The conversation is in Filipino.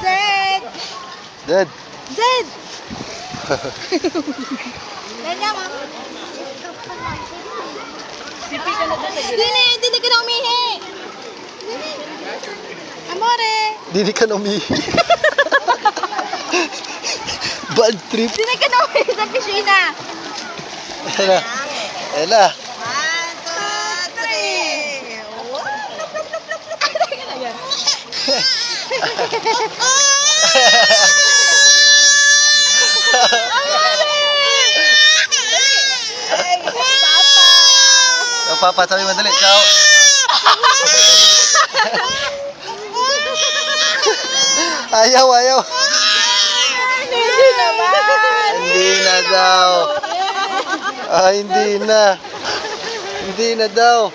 Zed! Dead. Zed! Ganyan mo. Sipi ka na doon sa gilid. Hindi ka na umihi. Amore. Hindi ka na umihi. Bad trip. Hindi ka na umihi sa piscina. Ayan na. Ayan na. 1, 2, 3. Ang papa, sabi madali. Ciao. Ayaw, ayaw. Hindi naman. Hindi na daw. Hindi na. Hindi na daw.